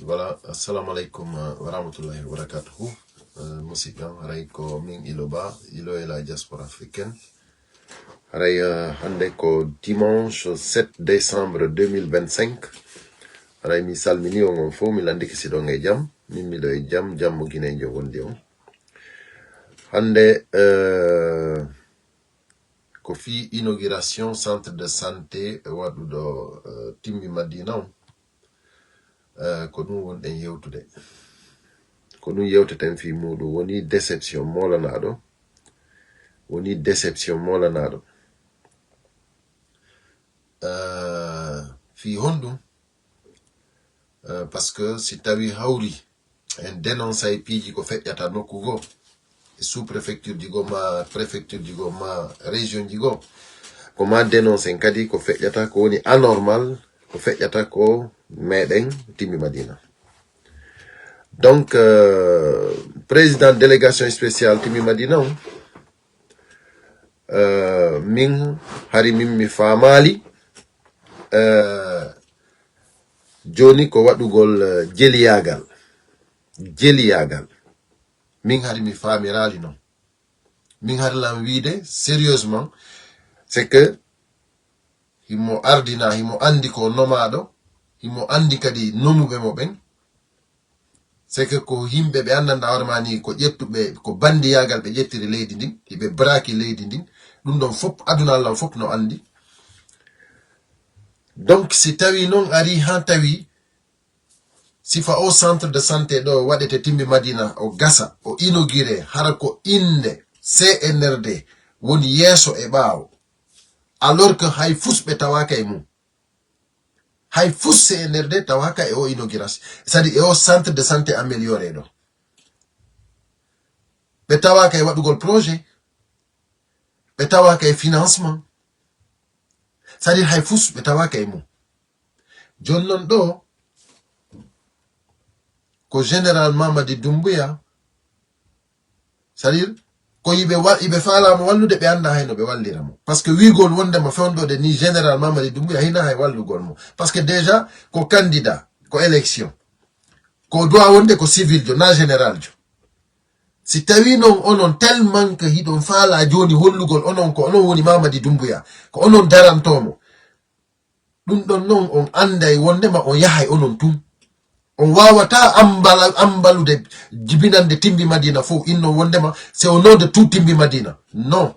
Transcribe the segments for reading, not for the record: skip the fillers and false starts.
Voilà, assalamu alaikum wa rahmatullahi wa barakatuhu. Musikan haray ko min iloba, ilo e la diaspora africaine. Haray hande ko dimanche 7 décembre 2025. Haray mi salmini on fo mi landi ki sidon e jam, min mi do e jam mo gine jo wondi on. Hande ko fi inauguration centre de santé wadu do timmi Madina on. Ko ɗum wonɗen yewtude ko ɗum yewteten fi muɗum woni déception molanaɗo fi honɗum parce que si tawi hawri en dénonce ay piiji ko feƴƴata nokku goo sous préfecture ji goo ma préfecture ji goo ma région ji goo ko ma dénonce en kadi ko feƴƴata ko woni anormal ko feƴƴata ko meɗen timmi Madina. Donc président délégation spéciale timmi Madina min hari min mi famali joni ko waɗugol jeliyagal min hari mi famirali non min hari lam wiide sérieusement c'est que himo ardina himo andi ko nomaɗo himo andi kadi nomuɓe mo ɓen c'est que ko yimɓe ɓe andanda hoorema ni ko ƴettuɓe ko bandiyagal ɓe ƴettiri leydi ndin hiɓe braki leydi ndin ɗum ɗon fof aduna Allah fof no andi. Donc si tawi noon ari ha tawi sifa o centre de santé ɗo waɗete timmi Madina o gasa o inauguré hara ko inde CNRD woni yeeso e ɓaawo alors que hay fusɓe tawaka e mum hay fus CNRD tawaka e o inauguration c'est-à-dire e o centre de santé amélioré ɗo ɓe tawaka e waɗugol projet ɓe tawaka e financement c'est-à-dire hay fus ɓe tawaka e mum jon non ɗo ko général Mamadi Doumbouya c'est-à-dire ko yiɓe falama wallude ɓe anda hayno ɓe wallira mo par ce que wigol wondema fewndode ni général Mamadi Doumbouya hina hay wallugol mo par ce que déjà ko candidat ko élection ko doit wonde ko civil jo na général jo si tawi non onon tellement que hiɗon faala joni hollugol onon ko onon woni Mamadi Doumbouya ko onon darantomo ɗum ɗon non on anday wondema on yahay onon tum on wawata ambalude jibinande timbi Madina fof inno wondema c'est au nom de tout timbi Madina non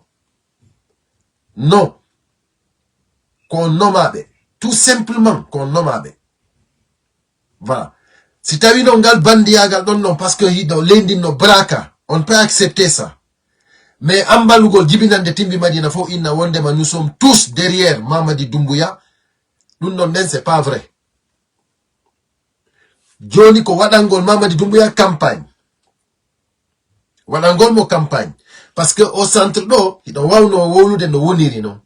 qu'on nomaɓe tout simplement qu'on nomaɓe voilà si tawi non ngal bandiyagal ɗon non parce que hiɗo leydi no braka on peut accepter ça mais ambalugol jibinande timbi Madina fof inna wondema nous sommes tous derrière Mamadi Doumbouya ɗum ɗon nden c'est pas vrai. Joni ko waɗangol Mamadi Doumbouya campagne waɗangol mo campagne parce que au centre ɗo hiɗo wawno wowlude no woniri non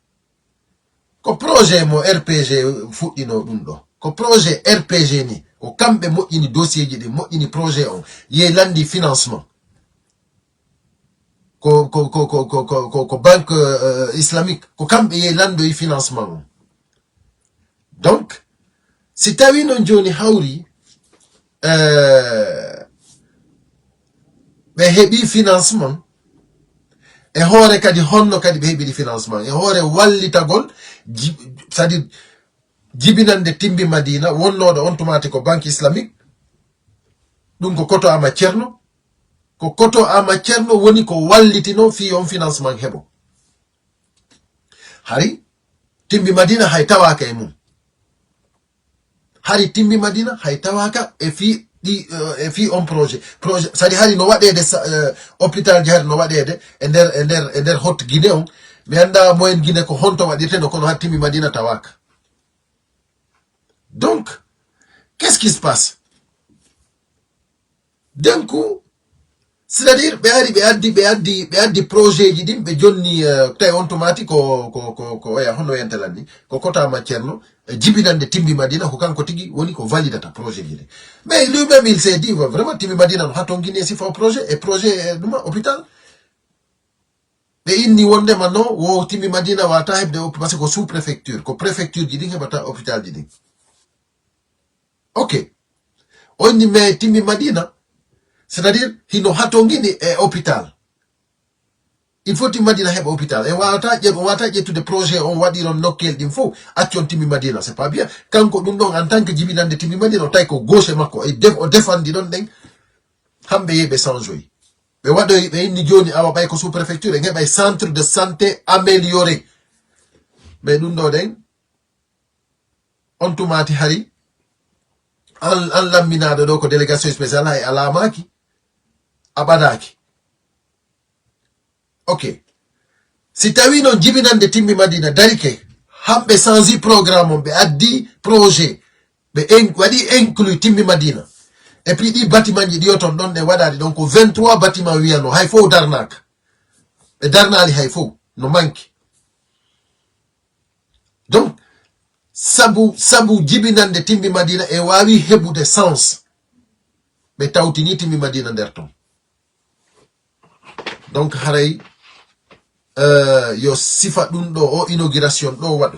ko projet mo RPG fuɗɗino ɗum ɗo ko projet RPG ni ko kamɓe moƴƴini dossier ji ɗi moƴƴini projet on ye landi financement ko banque islamique ko kamɓe ye landoyi financement on donc si tawi non joni hawri ɓe heɓi financement e hoore kadi honno kadi ɓe heɓiri financement e hoore wallitagol c'est-à-dire jibinande timbi Madina wonnoɗo on tumati ko banque islamique ɗum ko koto ama ceerno woni ko wallitino fi on financement heɓo hari timbi Madina hay tawaka e mum hari timbi Madina hay tawaka e fi on projet c'est-à-dire hari no waɗede hôpital ji hari no waɗede e nder hot Guinée on mi anda moyen Guinée ko honto waɗirteno kono har timbi Madina tawaka. Donc qu'est-ce qui se passe d'un coup c'est-à-dire ɓe addi projet ji ɗin ɓe jonni tawi on tomati ko oya hono yentelani ko kotama ceerno jibinande timbi Madina ko kanko tigi woni ko validata projet ji ɗi mais lui-même il s'est dit vraiment timbi Madina no haton Guinée sifa o projet et projet ɗuma hôpital ɓe inni wondema non wo timbi Madina wata heɓde parce que ko sous préfecture ko préfecture ji ɗin heɓata hôpital ji ɗin ok on ni me Timbi Madina, c'est-à-dire, hino hatongini hôpital. Il faut Timbi Madina heba hôpital. Et wata tout des projets, on va dire on nokel d'info, action Timbi Madina, c'est pas bien. Quand on en tant que Jibinan de Timbi Madina, on taille gauche et mako, et on défend di don deng, hambe yebe sans jouer. Mais wado ni joni awa bay ko sous préfecture, et bay centre de santé amélioré. Mais nous deng, on tomati hari, en laminade do ko délégation spéciale ay alamaki, abadaki. Ok. Si tawi non jibinan de Timbi Madina darike, hambe sanzi programme, be addi projet, be wadi inclus Timbi Madina. Et puis, il bâtiment dit autant donne des wadari. Donc, 23 bâtiments wiano. Haifo darnak. Et darnali haifo. No manque. Donc, sabu jibinan de Timbi Madina et wawi hebu de sens. Mais tautini Timbi Madina derton. Donc, haray, yo sifa dundo o inauguration do wadu.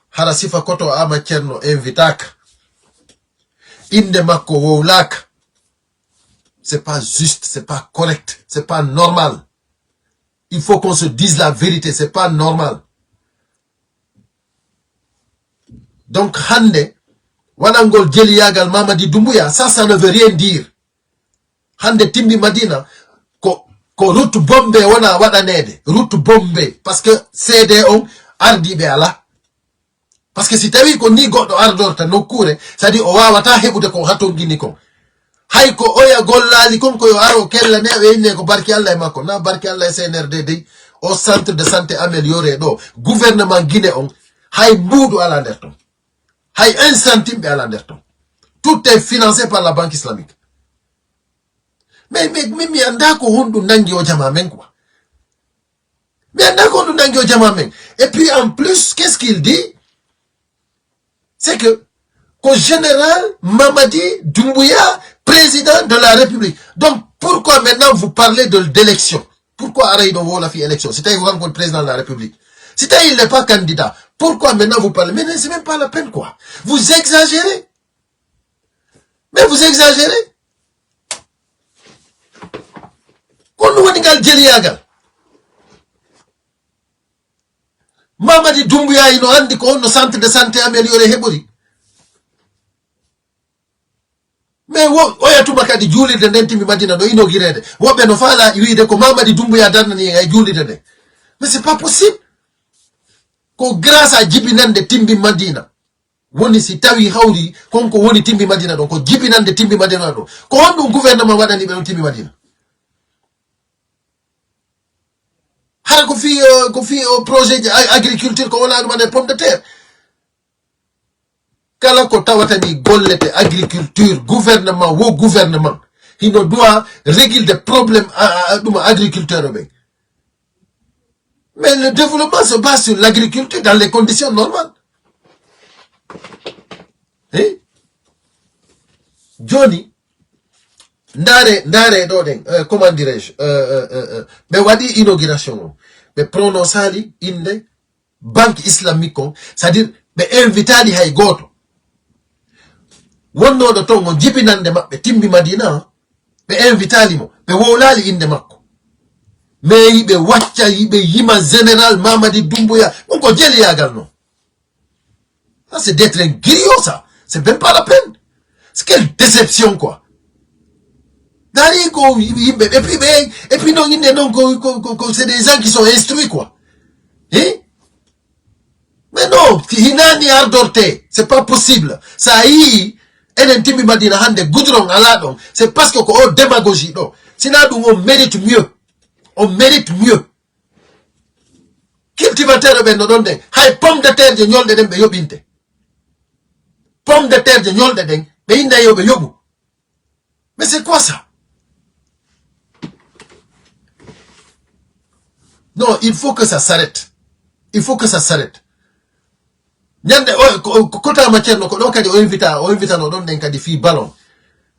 Hara sifa koto ama cerno invitak. Inde mako wowlak. C'est pas juste, c'est pas correct, c'est pas normal. Il faut qu'on se dise la vérité, c'est pas normal. Donc, hande, wanangol jeliyagal Mamadi Doumbouya, ça ne veut rien dire. Hande Timbi Madina, ko route bombe wana wada nede, route bombe, parce que c'est on ardi be ala. Parce que si tawi ko ni goddo ardorta nokkure, c'est-à-dire o wawata hebude ko hatongini ko. Hay ko oya gollali kon ko yo aro kella ne wenne ko barki Allah e makko, na barki Allah e CNRD au centre de santé amélioré do, gouvernement Guinée on, hay boudou ala nder ton. Hay 1 centime be ala nder ton. Tout est financé par la Banque islamique. Mais mi anda ko hondu nangi o jama men quoi. Mais anda ko hondu nangi o jama men. Et puis en plus, qu'est-ce qu'il dit? C'est que, qu'au général Mamadi Doumbouya, président de la République. Donc, pourquoi maintenant vous parlez d'élection? Pourquoi Araïdo la fille élection? C'est-à-dire que vous rencontrez le président de la République. C'est-à-dire qu'il n'est pas candidat. Pourquoi maintenant vous parlez? Mais c'est même pas la peine quoi. Vous exagérez. Mais vous exagérez. Qu'on nous diga Djeliagal. Mamadi Doumbouya ino andi ko no centre de santé amélioré hebori. Mais oya tumakadi julirde nden Timbi Madina do inaugurede. Wobe no fala wiide ko Mamadi Doumbouya darnani ay julirde de. Mais c'est pas possible. Ko grâce à jibinande Timbi Madina. Woni si tawi hawri konko woni Timbi Madina do ko jibinande Timbi Madina do. Ko hondu gouvernement wadani be Timbi Madina. Hara ko fi projet agriculture ko wala dum pomme de terre. Kala ko tawatani gollete agriculture gouvernement wo gouvernement il doit régler des problèmes à agriculteur. Mais le développement se base sur l'agriculture dans les conditions normales. Eh? Johnny Ndare doden comment dirais-je mais wadi inauguration mais prononcali inde banque islamique c'est-à-dire be invitali hay goto wonno do tongo jibinande mabbe Timbi Madina be invitali mo be wolali inde makko mais yibe wacca yibe yima général Mamadi Doumbouya on ko jeli yagal non ça c'est d'être un griot ça c'est même pas la peine c'est quelle déception quoi. Et puis non, c'est des gens qui sont instruits quoi. Eh? Mais non, hinani ardorte, c'est pas possible. Ça y est, Timbi Madina hande goudron aladon, c'est parce que on démagogie non. Sinon on mérite mieux. On mérite mieux. Cultivateur ben no donde, hay pomme de terre de nyolde dem be yobinte. Pomme de terre de nyolde dem be inda yobe yobu. Mais c'est quoi ça? Non, il faut que ça s'arrête. Il faut que ça s'arrête. Nyande kota matière no ko do kadi o invita no don den kadi fi ballon.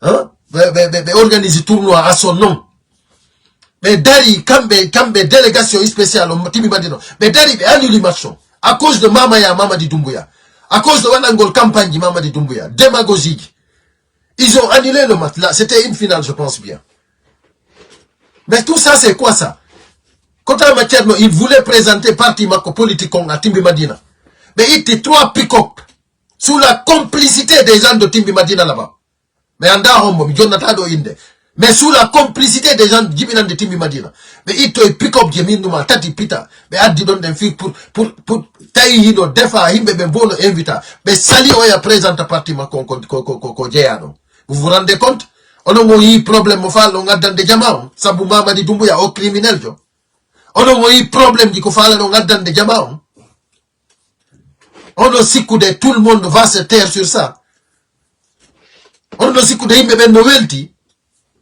Hein? Be organiser tournoi à son nom. Mais dari kambe délégation spéciale au Timbi Madina. Mais dari be annulé match à cause de Mamadi Doumbouya. À cause de Wanangol campagne Mamadi Doumbouya, démagogique. Ils ont annulé le match. Là, c'était une finale, je pense bien. Mais tout ça, c'est quoi ça? Quand il voulait présenter parti Mako politique à Timbi Madina. Mais il était 3 pick-up sous la complicité des gens de Timbi Madina là-bas. Mais anda hombo, Jonathan do inde. Mais sous la complicité des gens de Timbi Madina. Mais il te pick-up Geminduma, Tati Pita. Mais addi don den fi pour tayi hino defa himbe ben bono invita. Mais sali oya présente parti Mako ko jeyano. Vous vous rendez compte? On a eu problème au fall, on a dans des diamants. Sabu Mamadi Doumbouya au criminel jo. On a eu problème du fall, on a dans des diamants. On a aussi coudé, tout le monde va se taire sur ça. On a aussi coudé, il me ben novelty.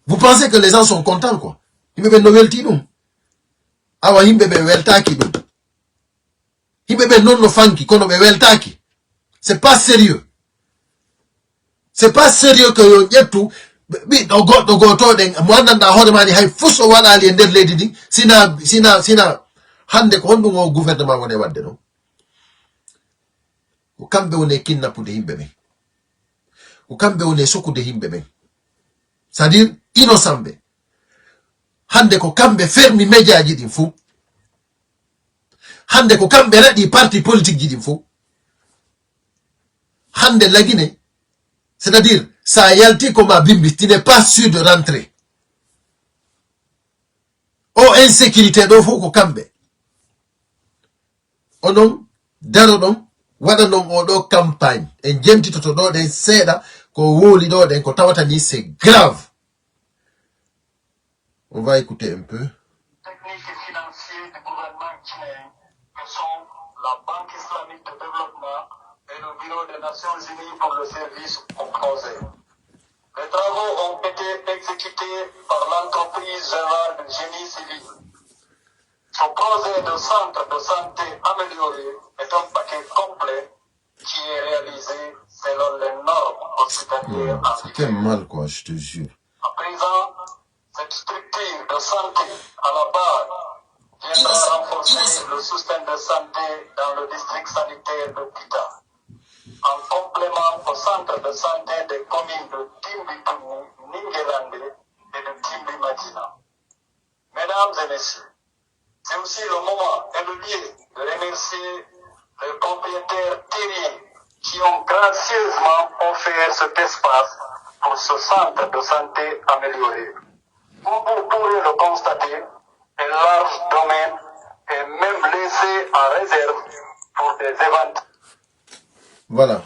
Vous pensez que les gens sont contents quoi? Il me ben novelty non. Awa il me ben weltaki non. Il me ben non funky, kono be weltaki. C'est pas sérieux. C'est pas sérieux que yo yetu. Bi dogo to den mwana na hore mani hay fuso wala ali nder leydi di sina hande ko hondu ngo gouvernement wone wadde no ko kambe woni kidnappude himbe be ko kambe woni sokude himbe be c'est-à-dire innocent be hande ko kambe fermi media ji din fu hande ko kambe radi parti politique ji din fu hande lagine c'est-à-dire ça yalti comme à Bimbi, tu n'es pas sûr de rentrer. Oh, insécurité, donc faut qu'on cambe. Oh non, d'ailleurs, wada non, on campagne. Et jemti toto do den seda, ko woli do den ko tawatani, c'est grave. On va écouter un peu. Techniques et financiers du gouvernement guinéen, que sont la Banque islamique de développement et le Bureau des Nations Unies pour le service au projet. Les travaux ont été exécutés par l'entreprise générale de génie civil. Ce projet de centre de santé amélioré est un paquet complet qui est réalisé selon les normes hospitalières. Ça fait mal quoi, je te jure. À présent, cette structure de santé à la base viendra renforcer le système de santé dans le district sanitaire de Pita. En complément au centre de santé des communes de Timbi-Toumou, Ningelande et de Timbi-Madina. Mesdames et messieurs, c'est aussi le moment et le lieu de remercier les propriétaires terriens qui ont gracieusement offert cet espace pour ce centre de santé amélioré. Vous pourrez le constater, un large domaine est même laissé en réserve pour des événements. Voilà.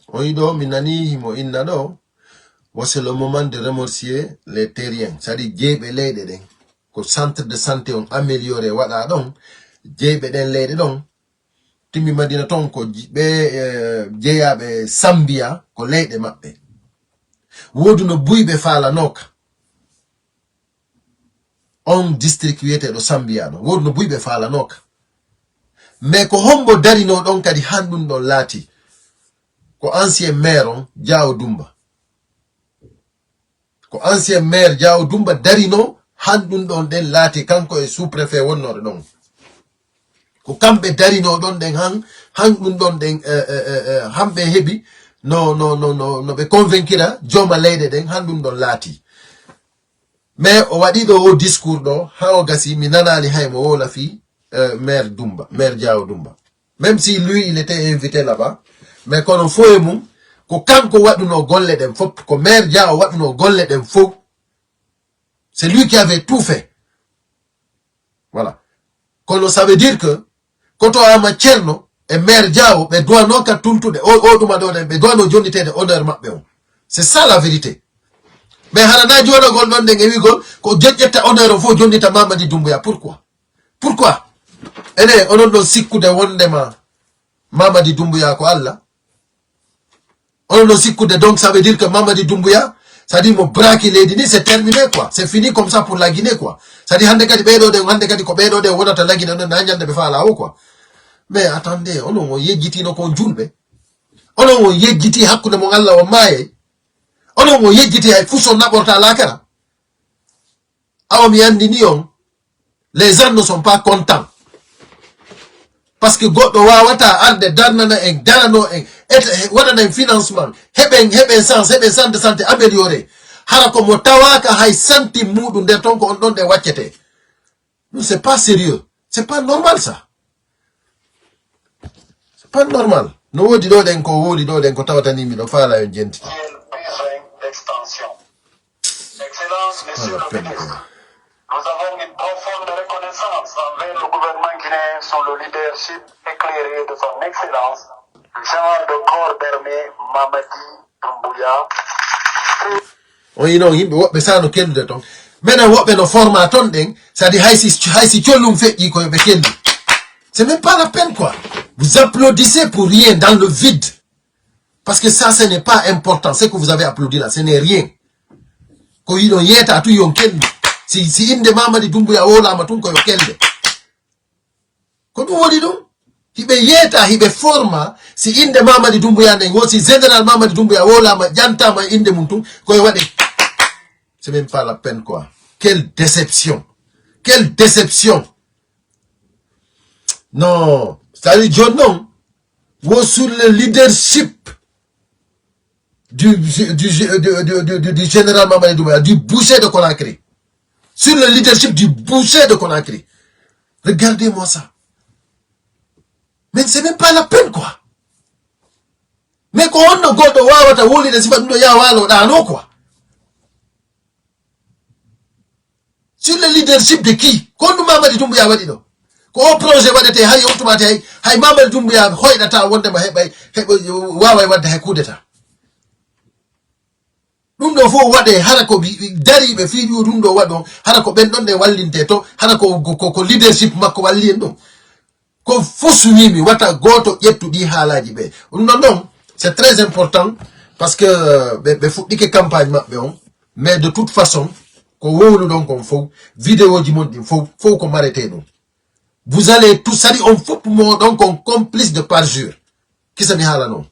Oido minani himo innado. C'est le moment de remercier les terriens. C'est-à-dire, djebe leyde den. Ko centre de santé on amélioré wada don. Djebe den leyde don. Timbi Madina ton ko be jeyabe Sambia ko leyde mabbe. Wodu no buybe fala noka. On district wiyete do Sambia no. Wodu no buybe fala noka. Mais ko hombo darino don kadi handun don lati. Ko ancien maire Diao Dumba. Ko ancien maire Diao Dumba darino handun don den lati kanko e sous-préfet wonnore don. Ko kambe darino don den handun don den hambe hebi no be convaincira joma leyde den handun don lati. Mais o wadi do o discours do ha o gasi mi nanali haymo wola fi maire Dumba, maire Diao Dumba. Même si lui il était invité là-bas. Mais quand on fait mou, ko kanko wadu no golle dem fop, ko maire Diao wadu no golle dem fop. C'est lui qui avait tout fait. Voilà. Quand ça veut dire que, quand on a ma tcherno, et maire Diao, be doit no ka tuntu de, duma do de, be doit no jonite de honneur mabbe on. C'est ça la vérité. Mais harana jono gol non de ngewi gol, ko jejjeta honneur fo jonnita Mamadi Doumbouya. Pourquoi? Pourquoi? Ene, onon do sikku de wondema Mamadi Doumbouya ko Allah. On ne s'y coude donc ça veut dire que Mamadi Doumbouya, ça dit mon braque il est dit c'est terminé quoi, c'est fini comme ça pour la Guinée quoi. Ça dit hande kadi bedo de hande kadi ko bedo de wonata la Guinée na nyande be fala o quoi. Mais attendez, on o yejiti no ko julbe. On o yejiti hakkude mo Allah o maye. On o yejiti ay fuso naborta lakara. Awa mi andi ni on, les gens ne sont pas contents. parce que goɗɗo wawata arde darnana en darano en waɗana en financement heɓen santé amélioré hara ko mo tawaka hay santi muɗum nder ton ko on ɗon ɗe waccete. Non, c'est pas sérieux, c'est pas normal ça, c'est pas normal. No wodi ɗo ɗen ko wodi ɗo ɗen ko tawatani mi ɗo faala en jenti. Excellence, Monsieur le ministre, nous avons une profonde reconnaissance envers le gouvernement guinéen sur le leadership éclairé de son Excellence, le général de corps d'armée Mamadi Doumbouya. On y non yimɓe woɓɓe sano kellude ton minen woɓɓe no forma ton ɗen c'est-à-dire haysi collum feƴƴi koye ɓe kelli. C'est même pas la peine quoi. Vous applaudissez pour rien dans le vide. Parce que ça, ce n'est pas important. Ce que vous avez applaudi là, ce n'est rien. Ko yiɗon yeta tu yon kelli. Si inde Mamadi Doumbouya wolama tun koyo kelde. Ko ɗum woni ɗum? Hiɓe yeta hiɓe forma si inde Mamadi Doumbouya nden wo si général Mamadi Doumbouya wolama ƴantama inde mum tun koye waɗe. C'est même pas la peine quoi. Quelle déception. Quelle déception. Non. C'est-à-dire, John, non. Vous sur le leadership du général Mamadi Doumbouya, du boucher de Conakry. Sur le leadership du boucher de Conakry. Regardez-moi ça. Mais c'est même pas la peine, quoi. Mais quand on a goto wawata woli de sifa ndo ya walo dano quoi. Sur le leadership de qui? Quand nous Mamadi Doumbouya wadi do. Ko projet wadete hay automate hay Mamadi Doumbouya hoydata wonde ma heɓay waway wadde hay coup d'état. Ɗum ɗo fof waɗe hara ko dariɓe fiiɗi ɗum ɗo waɗo hara ko ɓen ɗon ɗe wallinte to hara ko leadership makko walli en ɗum ko foswimi wata goto ƴettuɗi haalaji ɓe ɗum ɗon ɗon c'est très important parce que ɓe fuɗɗike campagne maɓɓe on mais de toute façon ko wownu ɗon kon fof vidéo ji mon ɗin fof ko marete ɗum vous allez tout sadi on fopp mo ɗon kon complice de parjure kisami haala noon.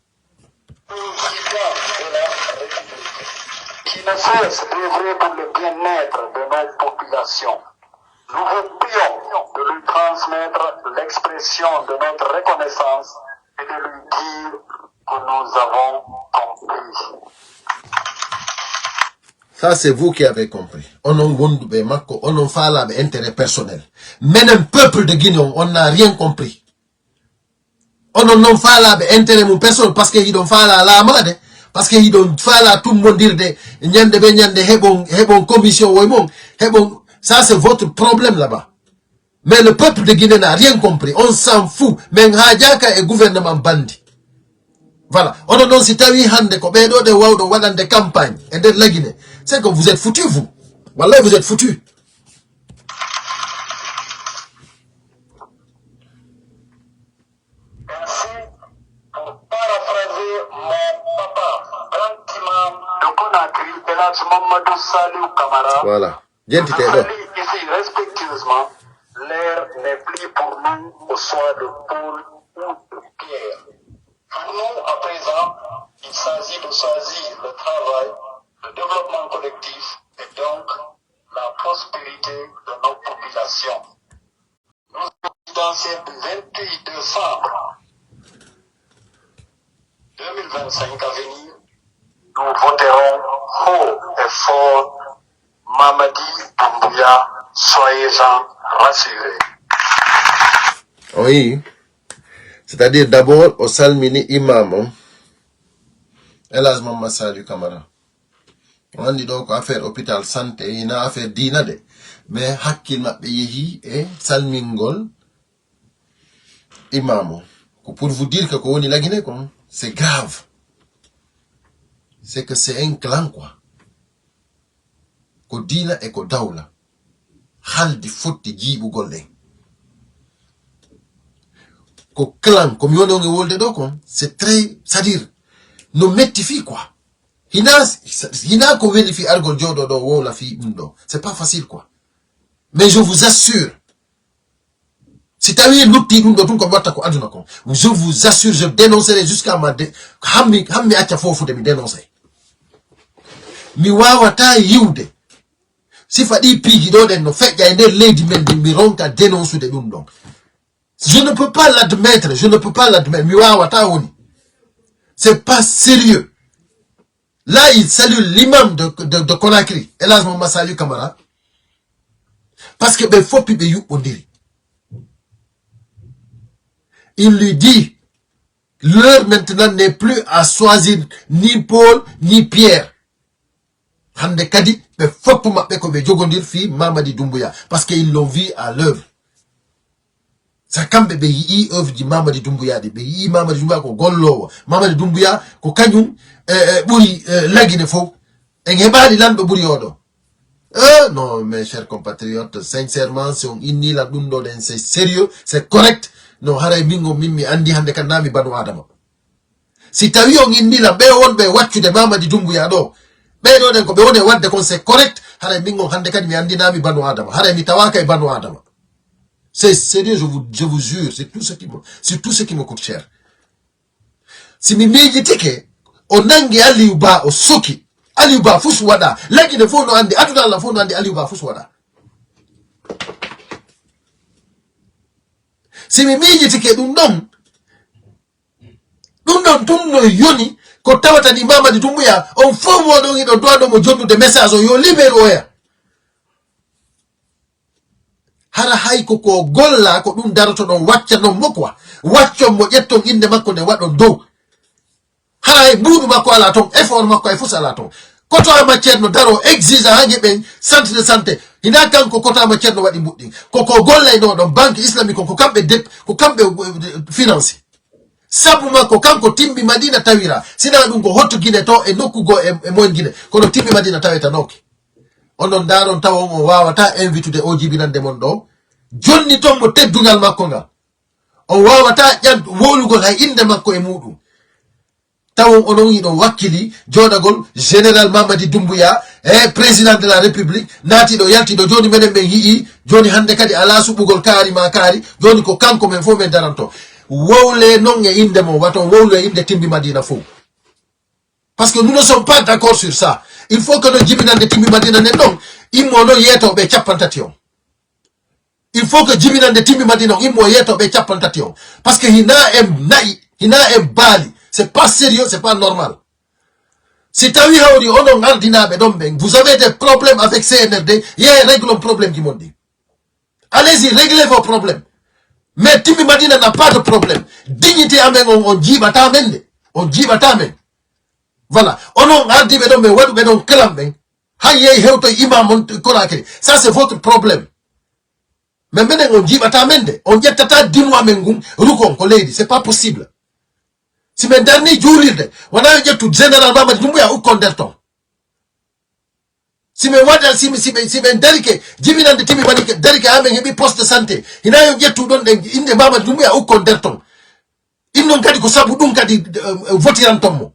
Qui ne cesse d'œuvrer pour le bien-être de nos populations. Nous vous prions de lui transmettre l'expression de notre reconnaissance et de lui dire que nous avons compris. Ça, c'est vous qui avez compris. On a intérêt personnel. Mais le peuple de Guinée, on n'a rien compris. On n'a pas intérêt personnel parce qu'ils ont fait la amade. Parce qu'ils ont fait tout le monde dire de hebon commission hebon. Ça, c'est votre problème là-bas. Mais le peuple de Guinée n'a rien compris. On s'en fout. Mais Hadjaka est gouvernement bandit. Voilà. On a non si tawi hande ko bedo de wawdo wadande campagne et de la Guinée. C'est que vous êtes foutus vous. Voilà, vous êtes foutus. Ainsi, pour paraphraser mon papa, grand imam de Conakry, Elhadji Mamadou Salou Camara, voilà. je salue ici respectueusement, l'air n'est plus pour nous au soir de Paul ou de Pierre. Pour nous, à présent, il s'agit de choisir le travail, le développement collectif et donc la prospérité de nos populations. Nous sommes présidentielles du 28 décembre 2025 à venir. Nous voterons haut et fort Mamadi Doumbouya, soyez-en rassurés. Oui. C'est-à-dire d'abord au salmini imam Elhadji Mamadou Salou Camara. On dit donc affaire hôpital santé ina affaire dina de mais hakkil mabbe yehi e salmingol imam. Pour vous dire que ko woni la Guinée quoi, c'est grave. C'est que c'est un clan quoi. Ko dina e ko dawla. Haldi fotti jibugol den. Ko clan comme yon on wolde do kon c'est très c'est-à-dire no metti quoi. Hina ko vérifie argol jodo do wo la fi ndo. C'est pas facile quoi. Mais je vous assure si tawi lutti dum do tun ko watta ko aduna ko je vous assure je dénoncerai jusqu'à ma hammi acca fofu de mi dénoncer. Mi wawata yiwde si fadi pigi do den no fejja e nder leydi men mi ronka dénoncer de dum don. Je ne peux pas l'admettre, je ne peux pas l'admettre. C'est pas sérieux. Là, il salue l'imam de Conakry. Et là, je salue Kamara. Parce que ben faut pibe you ondiri. Il lui dit, l'heure maintenant n'est plus à choisir ni Paul ni Pierre. Hande kadi be faut pour m'appeler comme jogondir fi Mamadi Doumbouya parce qu'ils l'ont vu à l'œuvre. Ça kambe be yi œuvre di Mamadi Doumbouya de be yi Mamadi Doumbouya ko gollo Mamadi Doumbouya ko kanyum buri lagine fo en hebali lambe buri odo. Non, mes chers compatriotes, sincèrement, si on inni la dundo den c'est sérieux, c'est correct. Non, haray mingo mimi andi hande kanami banu adama. Si tawi on inni la be won be waccu de Mamadi Doumbouya do, be do den ko be woni wadde kon c'est correct, haray mingo hande kadi mi andi nami banu adama. Haray mi tawaka e banu adama. C'est sérieux, je vous jure, c'est tout ce qui me coûte cher. Si mi meji tike, o nangi Aliuba o soki, Aliuba fuswada, lagi ne fono andi, atuna la fono andi Aliuba fuswada. Si mi meji tike dundom tunno yoni, ko tawata ni Mamadi Doumbouya, on fomo do ngido doado mo jondu de message o yo libero ya. Hara hay ko golla ko dum daroto don wacca non mokwa wacco mo jetton inde makko ne wadon dow hara e buudu makko ala ton effort makko e fusala ton koto ama cedno daro exige hange ben centre de santé ina kanko koto ama cedno wadi buddi ko golla e don banque islamique ko kambe ko kambe finance sabu makko kanko timbi Madina tawira sina dum ko hotto gine to e nokkugo e mon gine kono timbi Madina taweta noki onon daron tawon o wawata invitude o jibinande mon do jonni ton mo teddungal makko ngal o wawata ƴan wolugol hay inde makko e mudum tawon onon yiɗon wakkili jodagol général Mamadi Doumbouya e président de la république naatiɗo yaltiɗo joni menen ɓen yii joni hande kadi ala suɓugol kaari ma kaari joni ko kanko men fof men daranto wowle non e inde mo waton wowle e inde timbi Madina fof parce que nous ne sommes pas d'accord sur ça. Il faut que nous jibinande timbi Madina ne non immo no yeto be capantati on. Il faut que jibinande timbi Madina immo yeto be capantati on parce que hina em bali, c'est pas sérieux, c'est pas normal. Si tawi hawri onon ardinabe don ben, vous avez des problèmes avec CNRD, réglons le problème qui m'ont dit. Allez-y, réglez vos problèmes. Mais timbi Madina n'a pas de problème. Dignité amen on jibata men, on jibata men. Voilà. Onon ardi bedon be wadu bedon kelam ben. Haye hewto imam Conakry. Ça c'est votre problème. Mais menen on jibata mende. On jettata dimwa mengum rukon ko lady. C'est pas possible. Si men dernier juulirde wana jettu général Mamadi Doumbouya u konderton. Si men wada si men derike jibinande timi banike derike amen hebi poste de santé. Hina yo jettu don inde Mamadi Doumbouya u konderton. Innon kadi ko sabu dum kadi votiranton mo.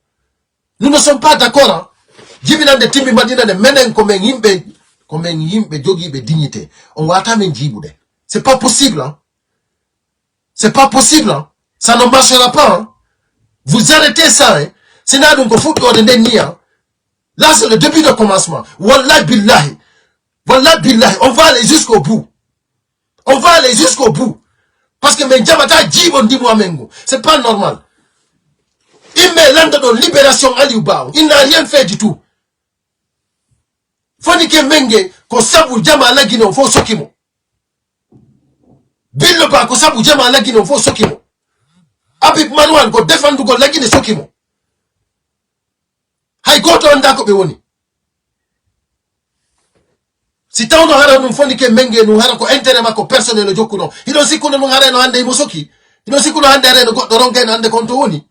Nous ne sommes pas d'accord. Hein? Jibinande timbi Madina ne menen comme yimbe jogi be dignité. On va attendre jibude. C'est pas possible. Hein? C'est pas possible. Hein? Ça ne marchera pas. Hein? Vous arrêtez ça. Hein? C'est là donc faut de nia. Là c'est le début de commencement. Wallahi billahi. Wallahi billahi. On va aller jusqu'au bout. On va aller jusqu'au bout. Parce que men jamata jibon di moi mengo. C'est pas normal. Il met l'âme de libération Aliuba. Il n'a rien fait du tout. Fonike menge ko sabu jama lagino fo sokimo. Billo ba ko sabu jama lagino fo sokimo. Abib Manwan ko defendu ko lagine sokimo. Hay goto anda ko be woni. Si tawno hara num fonike menge num hara ko intérêt makko personnel jokkuno. Hido sikuno num hara no hande mo soki. Hido sikuno hande hara no goddo ronken hande konto woni.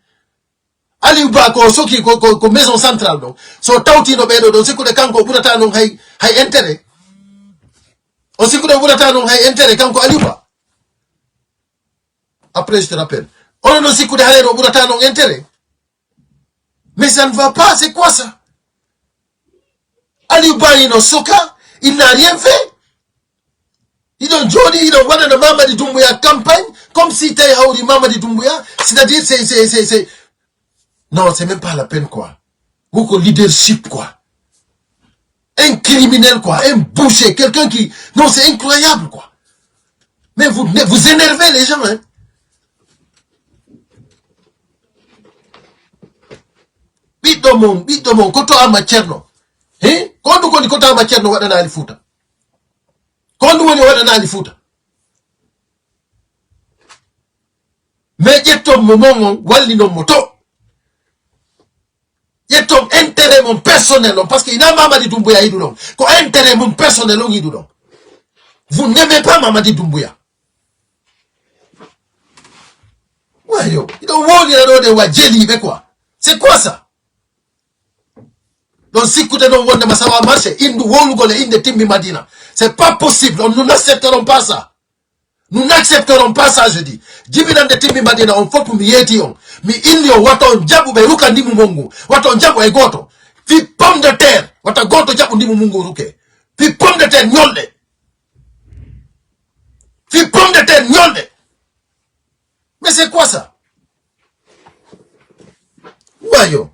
Aliuba ko soki ko maison centrale donc so tawti no bedo don sikude kanko burata non hay intérêt o sikude burata non hay intérêt kanko Aliuba après je te rappelle on no sikude hale no burata non intérêt mais ça ne va pas c'est quoi ça Aliuba ino soka il n'a rien fait il don jodi il don wada no Mamadi Doumbouya campagne comme si tay hawri Mamadi Doumbouya c'est-à-dire c'est non, c'est même pas la peine, quoi. Beaucoup leadership, quoi. Un criminel, quoi. Un boucher, quelqu'un qui... Non, c'est incroyable, quoi. Mais vous énervez les gens, hein. Bidomon, koto ama cerno. Hein? Kondu koni koto ama cerno wadana ali futa. Kondu woni wadana ali futa. Mais jettom momon walli non moto. Jettom intérêt mon personnel, parce qu'il n'a Mamadi Doumbouya idou. Ko intérêt mon personnel on idou. Vous n'aimez pas Mamadi Doumbouya. Ouais yo, il don't want de wajeli be quoi. C'est quoi ça? Donc si vous ne ça va marcher, Timbi Madina. C'est pas possible, nous n'accepterons pas ça. Nous n'accepterons pas ça, je dis. Jibinan de Timbi Madina, on faut pour mi yeti on. Mi indi on waton jabu be ruka ndimu mungu. Waton jabu e goto. Fi pomme de terre. Wata goto jabu ndimu mungu ruke. Fi pomme de terre nyolde. Fi pomme de terre nyolde. Mais c'est quoi ça? Wayo.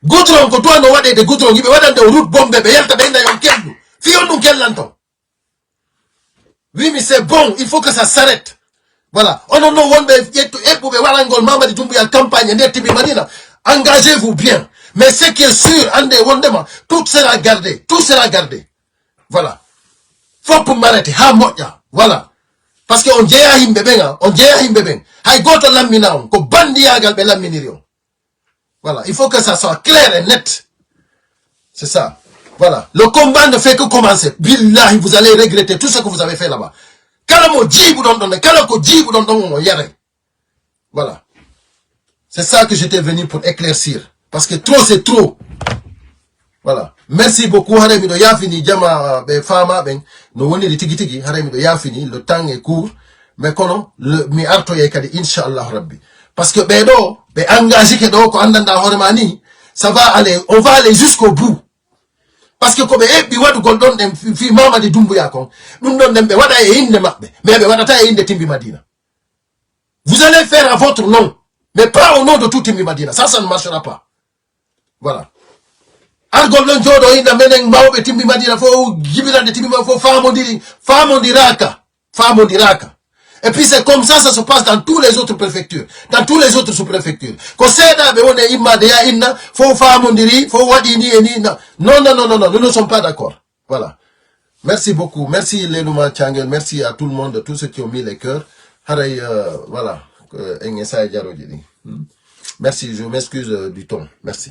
Goudron ko toi no wade de goudron yibe wadande route bombe be yalta be na yon kellu fi yon kellanto. Oui mais c'est bon, il faut que ça s'arrête. Voilà, on non wonbe yetu epu be walangol Mamadi Doumbouya campagne ne Timbi Madina. Engagez-vous bien. Mais ce qui est sûr, ande wondema, tout sera gardé, tout sera gardé. Voilà. Faut pour m'arrêter ha moja. Voilà. Parce que on jeya himbe benga, on jeya himbe ben. Hay goto lamina on ko bandi yagal be laminirion. Voilà, il faut que ça soit clair et net. C'est ça. Voilà. Le combat ne fait que commencer. Billahi, vous allez regretter tout ce que vous avez fait là-bas. Voilà. C'est ça que j'étais venu pour éclaircir. Parce que trop, c'est trop. Voilà. Merci beaucoup. Haremido Yafini, Jama, Fama, no woni de tigi tigi, Haremido Yafini, le temps est court. Mais kono, mi arto yekadi, Inch'Allah Rabbi. Parce que Bedo, engagé que donc ça va aller, on va aller jusqu'au bout. Parce que comme ebi wadu gondon dem fi Mamadi Doumbouya kon, nous don dem be wada e inde mabbe, mais be wada ta e inde Timbi Madina. Vous allez faire à votre nom, mais pas au nom de tout Timbi Madina. Ça ne marchera pas. Voilà. Argol non jodo inde menen mawbe Timbi Madina fo gibira de Timbi fo famo diraka. Et puis c'est comme ça se passe dans tous les autres préfectures, dans tous les autres sous-préfectures. Quand c'est là, on est immadéa inna, faut faire mondiri, faut wadini et nina. Non, nous ne sommes pas d'accord. Voilà. Merci beaucoup. Merci Lelouma Tchangel, merci à tout le monde, tous ceux qui ont mis les cœurs. Voilà. Merci, je m'excuse du ton. Merci.